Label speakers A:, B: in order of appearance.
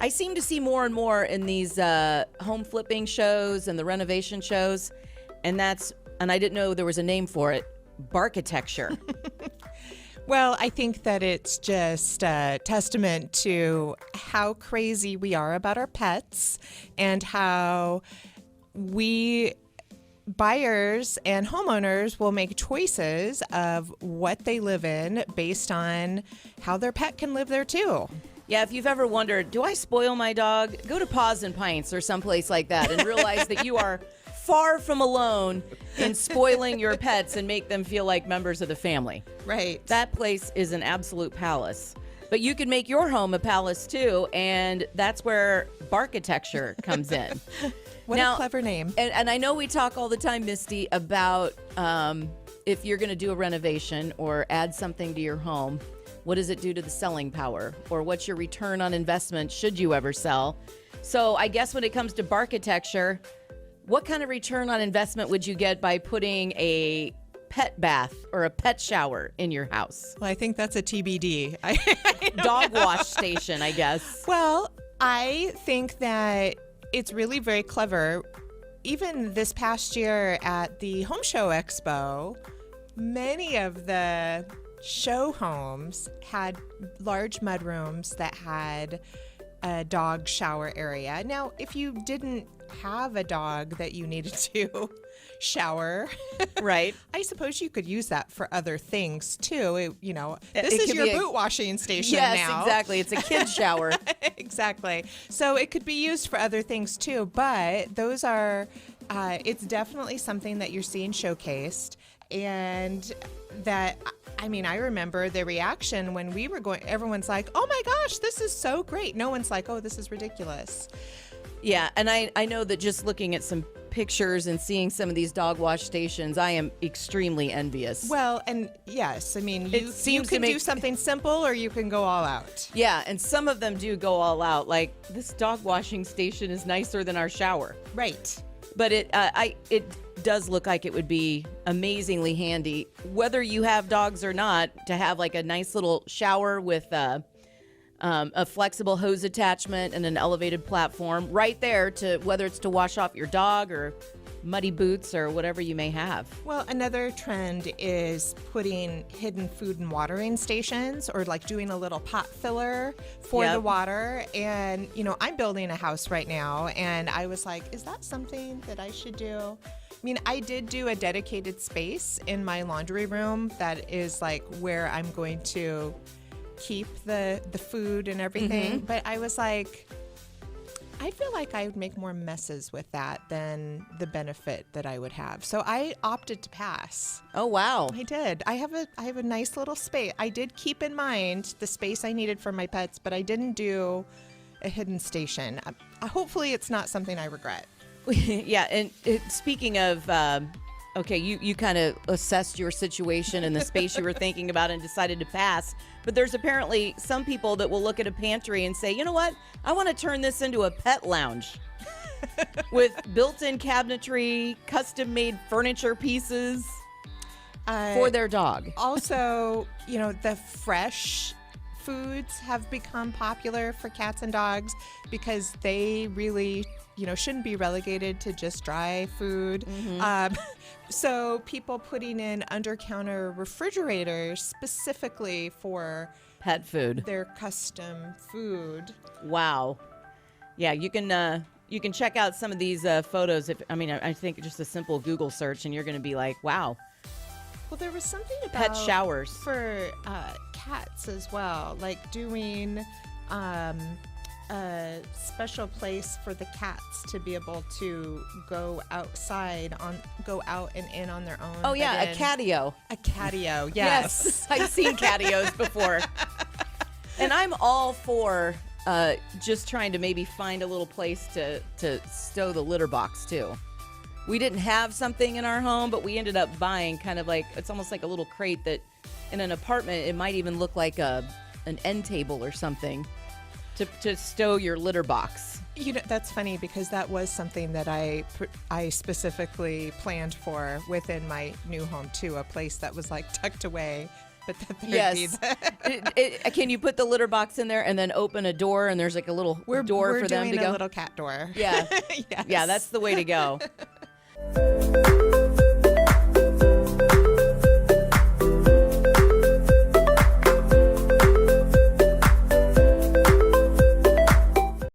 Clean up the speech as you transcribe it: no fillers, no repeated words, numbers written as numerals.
A: I seem to see more and more in these home flipping shows and the renovation shows, and I didn't know there was a name for it, Barkitecture.
B: Well, I think that it's just a testament to how crazy we are about our pets and how we buyers and homeowners will make choices of what they live in based on how their pet can live there too.
A: Yeah, if you've ever wondered, do I spoil my dog? Go to Paws and Pints or someplace like that and realize that you are far from alone in spoiling your pets and make them feel like members of the family.
B: Right.
A: That place is an absolute palace. But you can make your home a palace too, and that's where Barkitecture comes in.
B: What a clever name.
A: And I know we talk all the time, Misty, about if you're going to do a renovation or add something to your home, what does it do to the selling power? Or what's your return on investment should you ever sell? So I guess when it comes to Barkitecture, what kind of return on investment would you get by putting a pet bath or a pet shower in your house?
B: Well, I think that's a TBD.
A: Dog wash station, I guess.
B: Well, I think that it's really very clever. Even this past year at the Home Show Expo, many of the show homes had large mudrooms that had a dog shower area. Now, if you didn't have a dog that you needed to shower,
A: right?
B: I suppose you could use that for other things too. This
A: It
B: is
A: could
B: your
A: be
B: boot washing station
A: yes,
B: now.
A: exactly. It's a kid's shower.
B: Exactly. So it could be used for other things too, but those are, it's definitely something that you're seeing showcased. And that, I remember the reaction when we were going, everyone's like, oh my gosh, this is so great. No one's like, oh, this is ridiculous.
A: Yeah, and I know that just looking at some pictures and seeing some of these dog wash stations, I am extremely envious.
B: Well, and yes, you can do something simple or you can go all out.
A: Yeah, and some of them do go all out. Like, this dog washing station is nicer than our shower.
B: Right.
A: But it does look like it would be amazingly handy, whether you have dogs or not, to have like a nice little shower with a flexible hose attachment and an elevated platform right there to whether it's to wash off your dog or muddy boots or whatever you may have.
B: Well, another trend is putting hidden food and watering stations or like doing a little pot filler for the water. And, I'm building a house right now and I was like, is that something that I should do? I did do a dedicated space in my laundry room that is like where I'm going to keep the food and everything.
A: Mm-hmm.
B: But I was like, I feel like I would make more messes with that than the benefit that I would have. So I opted to pass.
A: Oh, wow.
B: I did. I have a nice little space. I did keep in mind the space I needed for my pets, but I didn't do a hidden station. Hopefully it's not something I regret.
A: Yeah, and speaking of, okay, you kind of assessed your situation and the space you were thinking about and decided to pass. But there's apparently some people that will look at a pantry and say, you know what? I want to turn this into a pet lounge with built-in cabinetry, custom-made furniture pieces for their dog.
B: Also, the fresh foods have become popular for cats and dogs because they really, shouldn't be relegated to just dry food. Mm-hmm. So people putting in under-counter refrigerators specifically for
A: pet food,
B: their custom food.
A: Wow. Yeah, you can check out some of these photos. I think just a simple Google search and you're going to be like, wow.
B: Well, there was something about
A: pet showers
B: for cats as well, like doing a special place for the cats to be able to go out and in on their own.
A: Oh yeah, a catio.
B: A catio, yes.
A: I've seen catios before. And I'm all for just trying to maybe find a little place to stow the litter box too. We didn't have something in our home, but we ended up buying kind of like, it's almost like a little crate that in an apartment, it might even look like an end table or something to stow your litter box.
B: That's funny because that was something that I specifically planned for within my new home too, a place that was like tucked away but that there'd be
A: Yes. Can you put the litter box in there and then open a door and there's like a little door
B: we're
A: for them to
B: doing
A: go?
B: a little cat door.
A: Yeah.
B: Yes.
A: Yeah, that's the way to go.